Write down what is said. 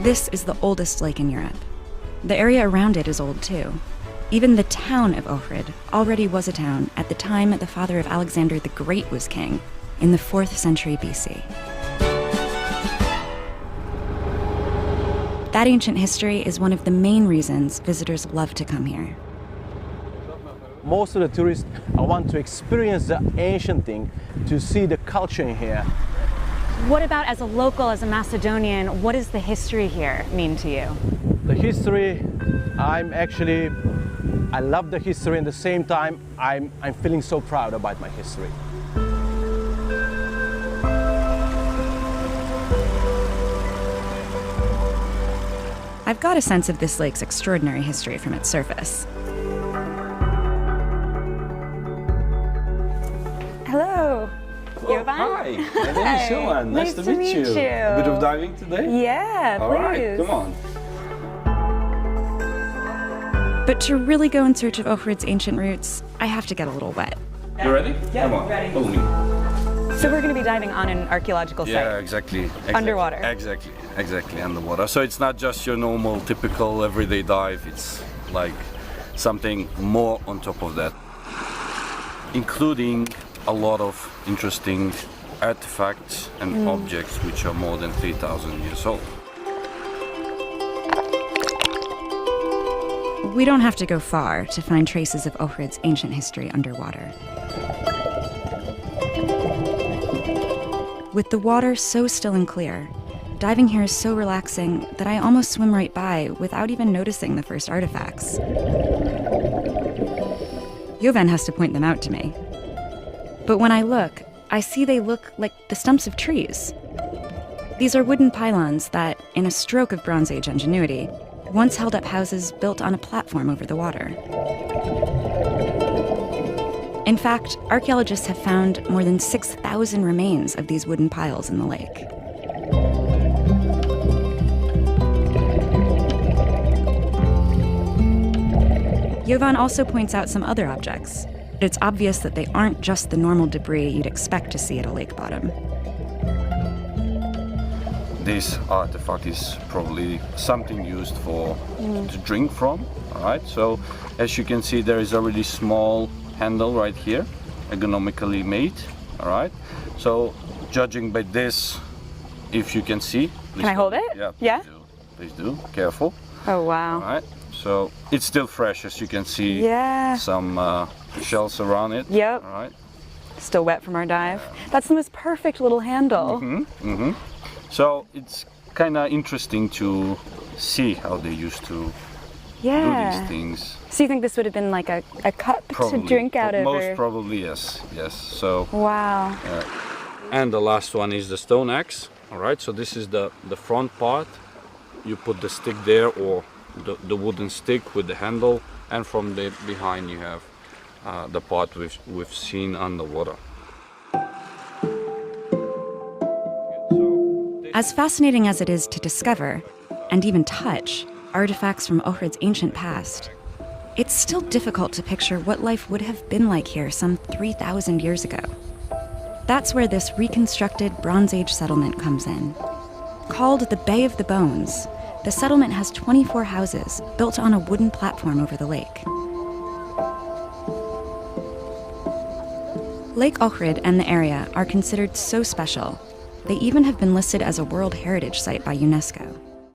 This is the oldest lake in Europe. The area around it is old too. Even the town of Ohrid already was a town at the time the father of Alexander the Great was king, in the 4th century BC. That ancient history is one of the main reasons visitors love to come here. Most of the tourists want to experience the ancient thing, to see the culture in here. What about as a local, as a Macedonian, what does the history here mean to you? The history, I love the history, and at the same time, I'm feeling so proud about my history. I've got a sense of this lake's extraordinary history from its surface. Hello. Oh, hi, my name is Johan. Nice to meet you. A bit of diving today? Yeah, All please. right, come on. But to really go in search of Ohrid's ancient roots, I have to get a little wet. You ready? Yeah, come on, ready. follow me. So we're going to be diving on an archaeological site. Yeah, exactly. Underwater. Exactly, underwater. So it's not just your normal, typical, everyday dive. It's like something more on top of that, including a lot of interesting artifacts and objects which are more than 3,000 years old. We don't have to go far to find traces of Ohrid's ancient history underwater. With the water so still and clear, diving here is so relaxing that I almost swim right by without even noticing the first artifacts. Jovan has to point them out to me. But when I look, I see they look like the stumps of trees. These are wooden pylons that, in a stroke of Bronze Age ingenuity, once held up houses built on a platform over the water. In fact, archaeologists have found more than 6,000 remains of these wooden piles in the lake. Jovan also points out some other objects. It's obvious that they aren't just the normal debris you'd expect to see at a lake bottom. This artifact is probably something used for to drink from. All right. So as you can see, there is a really small handle right here, ergonomically made. All right. So judging by this, if you can see, Can I hold it? Yeah. Yeah. Please do. Careful. Oh wow. All right. So it's still fresh, as you can see. Yeah. Some shells around it. Yep. All right. Still wet from our dive. That's the most perfect little handle. So it's kind of interesting to see how they used to do these things. So you think this would have been like a cup Probably. to drink out of? Most probably, yes. Yes. So. Wow. And the last one is the stone axe. All right. So this is the front part. You put the stick there, or the wooden stick with the handle, and from the behind you have the part we've seen underwater. As fascinating as it is to discover, and even touch, artifacts from Ohrid's ancient past, it's still difficult to picture what life would have been like here some 3,000 years ago. That's where this reconstructed Bronze Age settlement comes in. Called the Bay of the Bones, the settlement has 24 houses built on a wooden platform over the lake. Lake Ohrid and the area are considered so special, they even have been listed as a World Heritage Site by UNESCO.